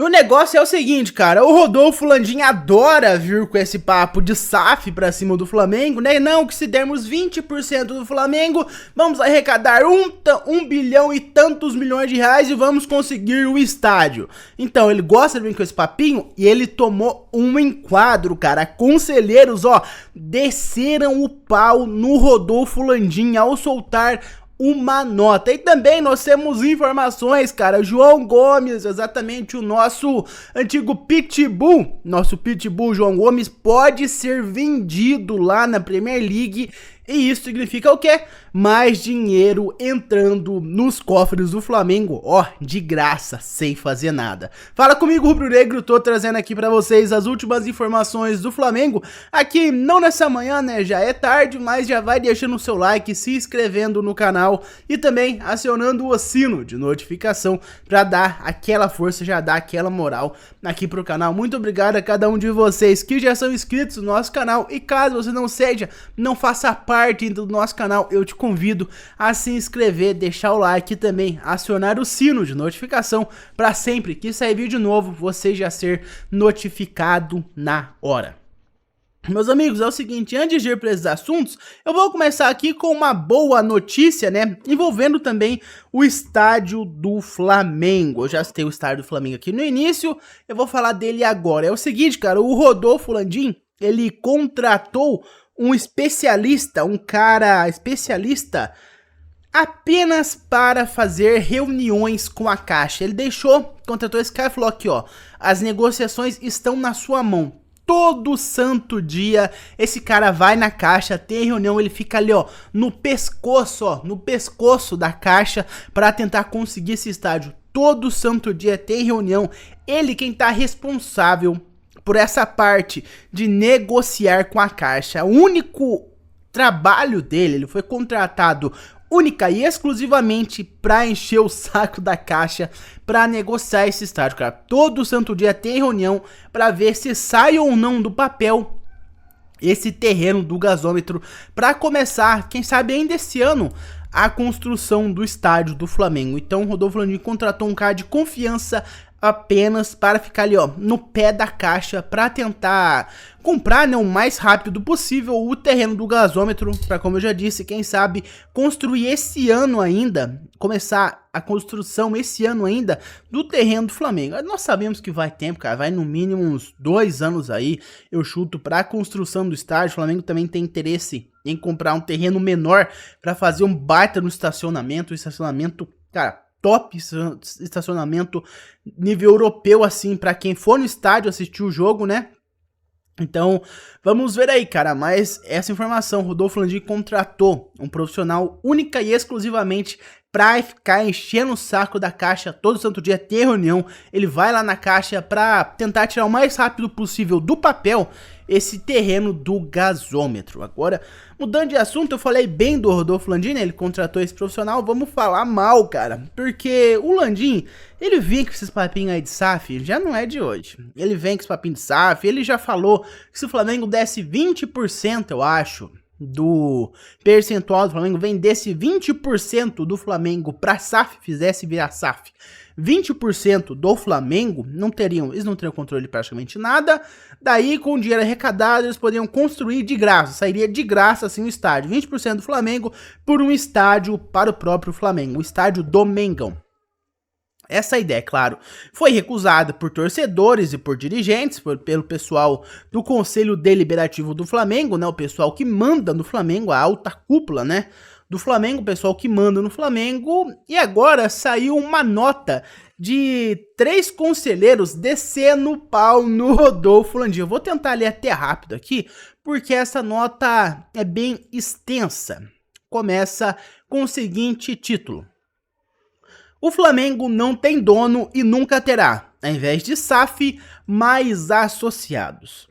O negócio é o seguinte, cara, o Rodolfo Landim adora vir com esse papo de SAF pra cima do Flamengo, né? Não, que se dermos 20% do Flamengo, vamos arrecadar 1 bilhão e tantos milhões de reais e vamos conseguir o estádio. Então, ele gosta de vir com esse papinho e ele tomou um enquadro, cara. Conselheiros, ó, desceram o pau no Rodolfo Landim ao soltar uma nota. E também nós temos informações, cara. João Gomes, exatamente o nosso antigo Pitbull, João Gomes, pode ser vendido lá na Premier League. E isso significa o quê? Mais dinheiro entrando nos cofres do Flamengo, ó, de graça, sem fazer nada. Fala comigo, Rubro Negro, tô trazendo aqui pra vocês as últimas informações do Flamengo. Aqui, não nessa manhã, né, já é tarde, mas já vai deixando o seu like, se inscrevendo no canal e também acionando o sino de notificação pra dar aquela força, já dar aquela moral aqui pro canal. Muito obrigado a cada um de vocês que já são inscritos no nosso canal e caso você não seja, não faça parte do nosso canal, eu te convido a se inscrever, deixar o like e também acionar o sino de notificação para sempre que sair vídeo novo você já ser notificado na hora. Meus amigos, é o seguinte, antes de ir para esses assuntos, eu vou começar aqui com uma boa notícia, né, envolvendo também o estádio do Flamengo. Eu já citei o estádio do Flamengo aqui no início, eu vou falar dele agora. É o seguinte, cara, o Rodolfo Landim, ele contratou um especialista, um cara especialista apenas para fazer reuniões com a Caixa. Ele contratou esse cara e falou aqui, ó, as negociações estão na sua mão. Todo santo dia esse cara vai na Caixa, tem reunião, ele fica ali, ó, no pescoço da Caixa para tentar conseguir esse estádio. Todo santo dia tem reunião, ele quem tá responsável por essa parte de negociar com a Caixa. O único trabalho dele, ele foi contratado única e exclusivamente para encher o saco da Caixa para negociar esse estádio, cara. Todo santo dia tem reunião para ver se sai ou não do papel esse terreno do gasômetro para começar, quem sabe ainda esse ano, a construção do estádio do Flamengo. Então o Rodolfo Landim contratou um cara de confiança apenas para ficar ali, ó, no pé da Caixa para tentar comprar, né, o mais rápido possível o terreno do gasômetro para, como eu já disse, quem sabe construir esse ano ainda, começar a construção esse ano ainda do terreno do Flamengo. Nós sabemos que vai tempo, cara, vai no mínimo uns 2 anos aí, eu chuto, para a construção do estádio. O Flamengo também tem interesse em comprar um terreno menor para fazer um baita no estacionamento, cara, top estacionamento nível europeu, assim, pra quem for no estádio assistir o jogo, né? Então, vamos ver aí, cara, mas essa informação, Rodolfo Landim contratou um profissional única e exclusivamente pra ficar enchendo o saco da Caixa todo santo dia, ter reunião. Ele vai lá na Caixa pra tentar tirar o mais rápido possível do papel esse terreno do gasômetro. Agora, mudando de assunto, eu falei bem do Rodolfo Landim, né? Ele contratou esse profissional, vamos falar mal, cara, porque o Landim, ele vem com esses papinhos aí de SAF, já não é de hoje. Ele vem com esse papinho de SAF, ele já falou que se o Flamengo desse 20%, eu acho, do percentual do Flamengo, vendesse 20% do Flamengo pra SAF, fizesse virar SAF, 20% do Flamengo, eles não teriam controle de praticamente nada. Daí, com o dinheiro arrecadado, eles poderiam construir de graça, sairia de graça assim o estádio, 20% do Flamengo por um estádio para o próprio Flamengo, o estádio do Mengão. Essa ideia, claro, foi recusada por torcedores e por dirigentes, pelo pessoal do Conselho Deliberativo do Flamengo, né, o pessoal que manda no Flamengo, a alta cúpula, né, do Flamengo, o pessoal que manda no Flamengo. E agora saiu uma nota de 3 conselheiros descendo o pau no Rodolfo Landim. Eu vou tentar ler até rápido aqui, porque essa nota é bem extensa. Começa com o seguinte título: o Flamengo não tem dono e nunca terá, ao invés de SAF, mais associados.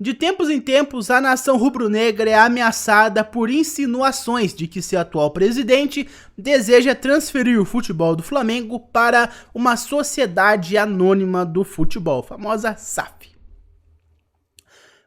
De tempos em tempos, a nação rubro-negra é ameaçada por insinuações de que seu atual presidente deseja transferir o futebol do Flamengo para uma sociedade anônima do futebol, famosa SAF.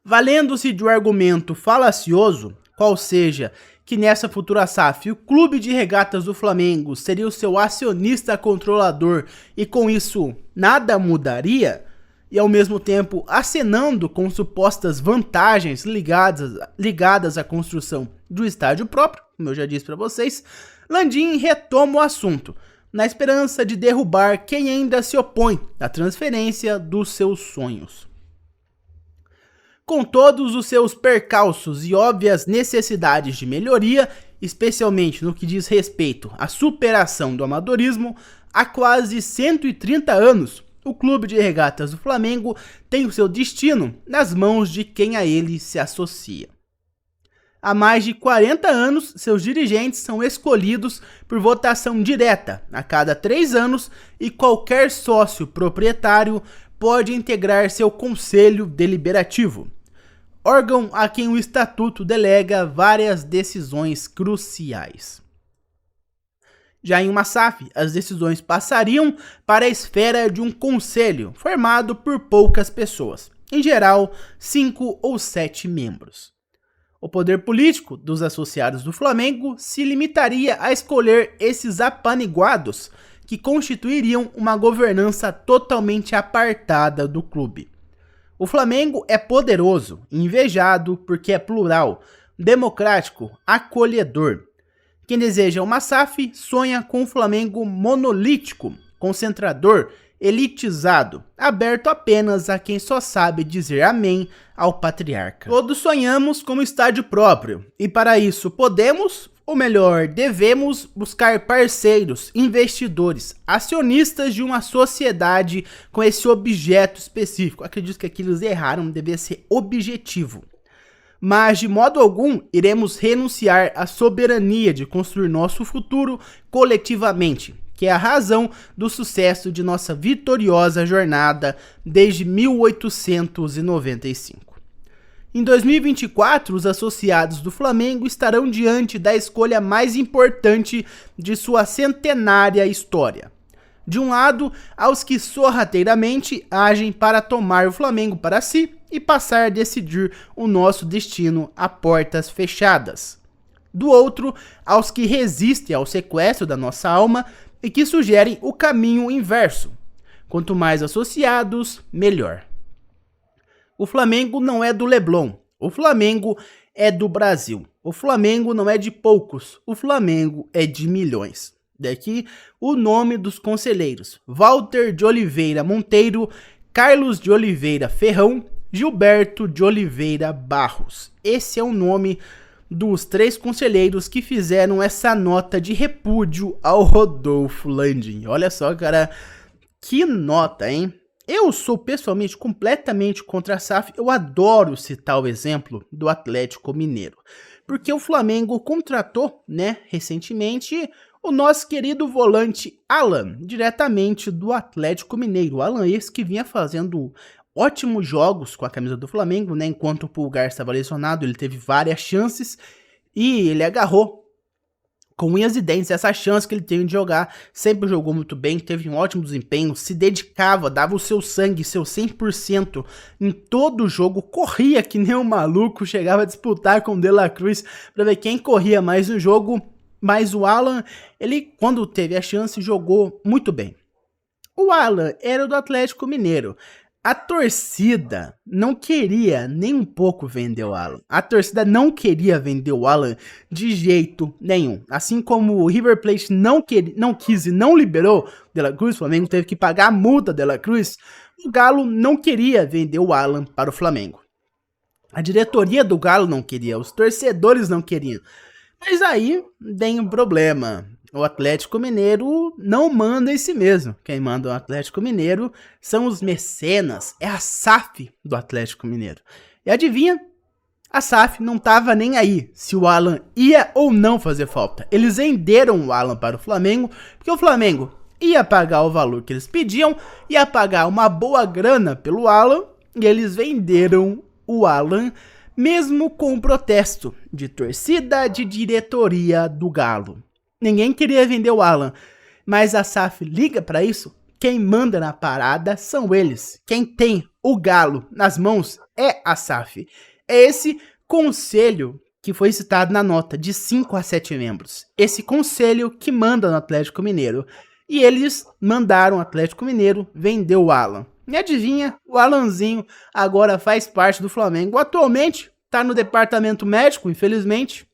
Valendo-se de um argumento falacioso, qual seja que nessa futura SAF o Clube de Regatas do Flamengo seria o seu acionista controlador e com isso nada mudaria, e ao mesmo tempo acenando com supostas vantagens ligadas à construção do estádio próprio, como eu já disse para vocês, Landim retoma o assunto, na esperança de derrubar quem ainda se opõe à transferência dos seus sonhos. Com todos os seus percalços e óbvias necessidades de melhoria, especialmente no que diz respeito à superação do amadorismo, há quase 130 anos, o Clube de Regatas do Flamengo tem o seu destino nas mãos de quem a ele se associa. Há mais de 40 anos, seus dirigentes são escolhidos por votação direta a cada 3 anos e qualquer sócio proprietário pode integrar seu conselho deliberativo, órgão a quem o estatuto delega várias decisões cruciais. Já em uma SAF, as decisões passariam para a esfera de um conselho, formado por poucas pessoas, em geral 5 ou 7 membros. O poder político dos associados do Flamengo se limitaria a escolher esses apaniguados, que constituiriam uma governança totalmente apartada do clube. O Flamengo é poderoso, invejado porque é plural, democrático, acolhedor. Quem deseja uma SAF sonha com um Flamengo monolítico, concentrador, elitizado, aberto apenas a quem só sabe dizer amém ao patriarca. Todos sonhamos com um estádio próprio, e para isso podemos, ou melhor, devemos buscar parceiros, investidores, acionistas de uma sociedade com esse objeto específico. Acredito que aqui eles erraram, devia ser objetivo. Mas de modo algum iremos renunciar à soberania de construir nosso futuro coletivamente, que é a razão do sucesso de nossa vitoriosa jornada desde 1895. Em 2024, os associados do Flamengo estarão diante da escolha mais importante de sua centenária história. De um lado, aos que sorrateiramente agem para tomar o Flamengo para si e passar a decidir o nosso destino a portas fechadas. Do outro, aos que resistem ao sequestro da nossa alma e que sugerem o caminho inverso. Quanto mais associados, melhor. O Flamengo não é do Leblon, o Flamengo é do Brasil. O Flamengo não é de poucos, o Flamengo é de milhões. Daqui o nome dos conselheiros: Walter de Oliveira Monteiro, Carlos de Oliveira Ferrão, Gilberto de Oliveira Barros. Esse é o nome dos 3 conselheiros que fizeram essa nota de repúdio ao Rodolfo Landim. Olha só, cara, que nota, hein? Eu sou pessoalmente completamente contra a SAF. Eu adoro citar o exemplo do Atlético Mineiro, porque o Flamengo contratou, recentemente, o nosso querido volante Alan, diretamente do Atlético Mineiro. Alan esse que vinha fazendo ótimos jogos com a camisa do Flamengo, enquanto o Pulgar estava lesionado, ele teve várias chances e ele agarrou com unhas e dentes essa chance que ele teve de jogar. Sempre jogou muito bem, teve um ótimo desempenho, se dedicava, dava o seu sangue, seu 100% em todo o jogo, corria que nem um maluco, chegava a disputar com o De La Cruz para ver quem corria mais no jogo. Mas o Alan, ele quando teve a chance jogou muito bem. O Alan era do Atlético Mineiro. A torcida não queria nem um pouco vender o Alan. A torcida não queria vender o Alan de jeito nenhum. Assim como o River Plate não quis e não liberou De La Cruz, o Flamengo teve que pagar a multa De La Cruz, o Galo não queria vender o Alan para o Flamengo. A diretoria do Galo não queria, os torcedores não queriam. Mas aí tem um problema. O Atlético Mineiro não manda em si mesmo. Quem manda o Atlético Mineiro são os mecenas. É a SAF do Atlético Mineiro. E adivinha? A SAF não estava nem aí se o Alan ia ou não fazer falta. Eles venderam o Alan para o Flamengo, porque o Flamengo ia pagar o valor que eles pediam, ia pagar uma boa grana pelo Alan, e eles venderam o Alan, mesmo com o protesto de torcida, de diretoria do Galo. Ninguém queria vender o Alan, mas a SAF liga para isso. Quem manda na parada são eles. Quem tem o Galo nas mãos é a SAF. É esse conselho que foi citado na nota, de 5 a 7 membros. Esse conselho que manda no Atlético Mineiro. E eles mandaram o Atlético Mineiro vender o Alan. E adivinha, o Alanzinho agora faz parte do Flamengo. Atualmente está no departamento médico, infelizmente,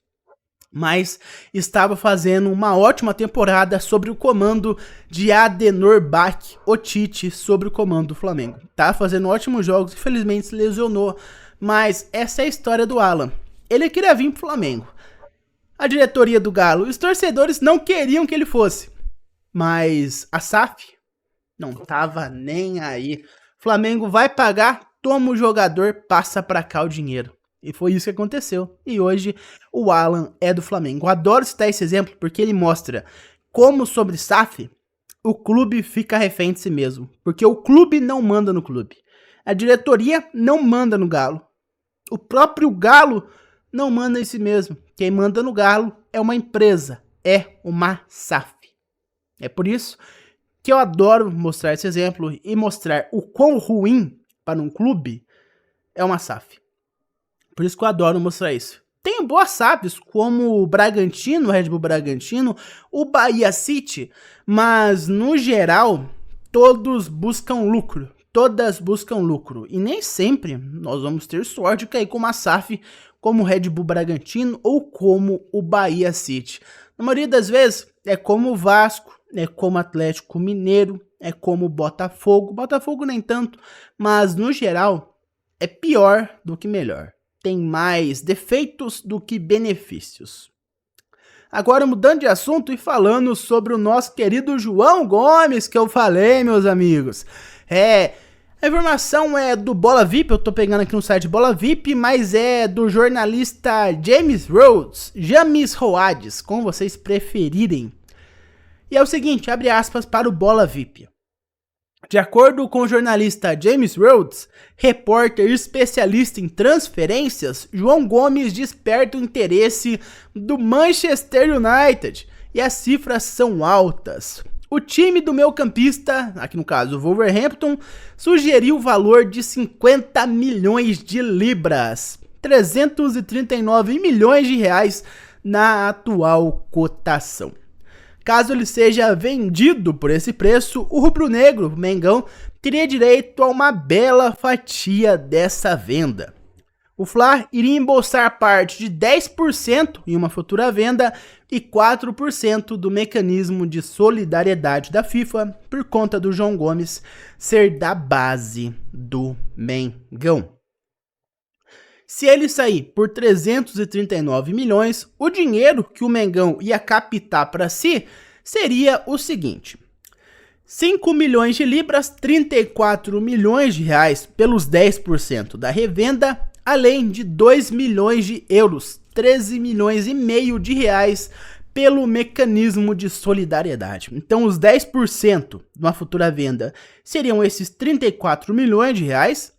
mas estava fazendo uma ótima temporada sob o comando de Adenor Bach, o Tite, sobre o comando do Flamengo. Tá fazendo ótimos jogos, infelizmente se lesionou, mas essa é a história do Alan. Ele queria vir pro Flamengo. A diretoria do Galo, os torcedores não queriam que ele fosse, mas a SAF não tava nem aí. Flamengo vai pagar, toma o jogador, passa pra cá o dinheiro. E foi isso que aconteceu. E hoje o Alan é do Flamengo. Eu adoro citar esse exemplo porque ele mostra como sobre SAF o clube fica refém de si mesmo. Porque o clube não manda no clube. A diretoria não manda no Galo. O próprio Galo não manda em si mesmo. Quem manda no Galo é uma empresa. É uma SAF. É por isso que eu adoro mostrar esse exemplo e mostrar o quão ruim para um clube é uma SAF. Por isso que eu adoro mostrar isso. Tem boas SAFs, como o Bragantino, o Red Bull Bragantino, o Bahia City, mas no geral, todos buscam lucro. Todas buscam lucro. E nem sempre nós vamos ter sorte de cair com uma SAF como o Red Bull Bragantino ou como o Bahia City. Na maioria das vezes, é como o Vasco, é como o Atlético Mineiro, é como o Botafogo. Botafogo nem tanto, mas no geral, é pior do que melhor. Tem mais defeitos do que benefícios. Agora mudando de assunto e falando sobre o nosso querido João Gomes, que eu falei, meus amigos. A informação é do Bola VIP, eu tô pegando aqui no site Bola VIP, mas é do jornalista James Rhodes, como vocês preferirem. E é o seguinte, abre aspas para o Bola VIP. De acordo com o jornalista James Rhodes, repórter especialista em transferências, João Gomes desperta o interesse do Manchester United e as cifras são altas. O time do meio-campista, aqui no caso o Wolverhampton, sugeriu o valor de 50 milhões de libras, 339 milhões de reais na atual cotação. Caso ele seja vendido por esse preço, o rubro-negro, Mengão, teria direito a uma bela fatia dessa venda. O Fla iria embolsar parte de 10% em uma futura venda e 4% do mecanismo de solidariedade da FIFA por conta do João Gomes ser da base do Mengão. Se ele sair por 339 milhões, o dinheiro que o Mengão ia captar para si seria o seguinte: 5 milhões de libras, 34 milhões de reais pelos 10% da revenda, além de 2 milhões de euros, 13 milhões e meio de reais pelo mecanismo de solidariedade. Então os 10% de uma futura venda seriam esses 34 milhões de reais,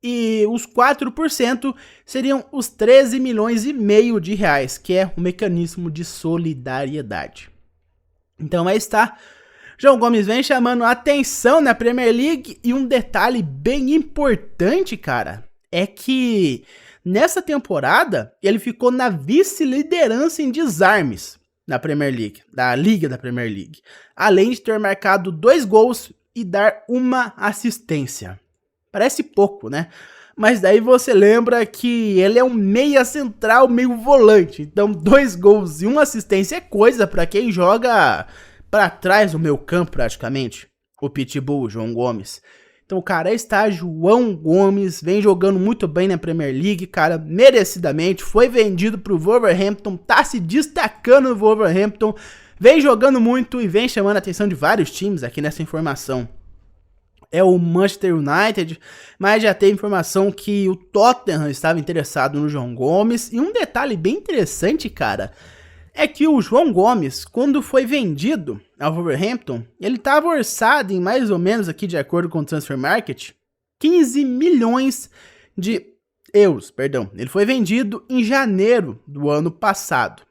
e os 4% seriam os 13 milhões e meio de reais, que é o mecanismo de solidariedade. Então aí está, João Gomes vem chamando a atenção na Premier League, e um detalhe bem importante, cara, é que nessa temporada ele ficou na vice-liderança em desarmes na Premier League, da Liga da Premier League, além de ter marcado 2 gols e dar uma assistência. Parece pouco, né? Mas daí você lembra que ele é um meia central, meio volante. Então 2 gols e 1 assistência é coisa pra quem joga pra trás do meio campo praticamente. O Pitbull, João Gomes. Então, cara, aí está João Gomes, vem jogando muito bem na Premier League, cara, merecidamente. Foi vendido pro Wolverhampton, tá se destacando no Wolverhampton. Vem jogando muito e vem chamando a atenção de vários times aqui nessa informação. É o Manchester United, mas já tem informação que o Tottenham estava interessado no João Gomes. E um detalhe bem interessante, cara, é que o João Gomes, quando foi vendido ao Wolverhampton, ele estava orçado em mais ou menos, aqui de acordo com o Transfer Market, 15 milhões de euros, perdão. Ele foi vendido em janeiro do ano passado.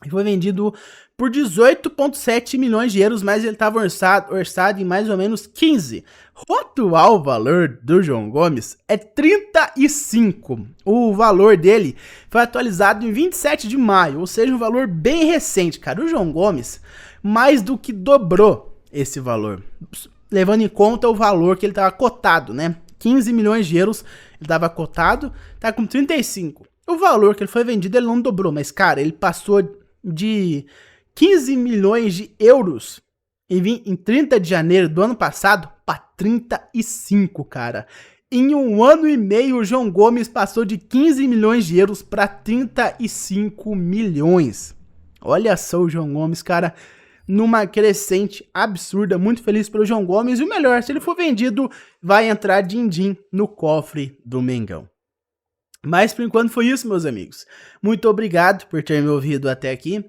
E foi vendido por 18,7 milhões de euros, mas ele estava orçado em mais ou menos 15. O atual valor do João Gomes é 35. O valor dele foi atualizado em 27 de maio, ou seja, um valor bem recente, cara. O João Gomes mais do que dobrou esse valor, levando em conta o valor que ele estava cotado, né? 15 milhões de euros ele estava cotado, tá com 35. O valor que ele foi vendido ele não dobrou, mas cara, ele passou de 15 milhões de euros em 30 de janeiro do ano passado para 35, cara. Em um ano e meio, o João Gomes passou de 15 milhões de euros para 35 milhões. Olha só o João Gomes, cara, numa crescente absurda. Muito feliz pelo João Gomes. E o melhor, se ele for vendido, vai entrar din-din no cofre do Mengão. Mas por enquanto foi isso, meus amigos. Muito obrigado por ter me ouvido até aqui.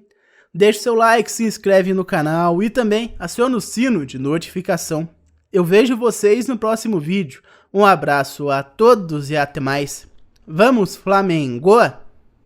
Deixe seu like, se inscreve no canal e também aciona o sino de notificação. Eu vejo vocês no próximo vídeo. Um abraço a todos e até mais. Vamos, Flamengo!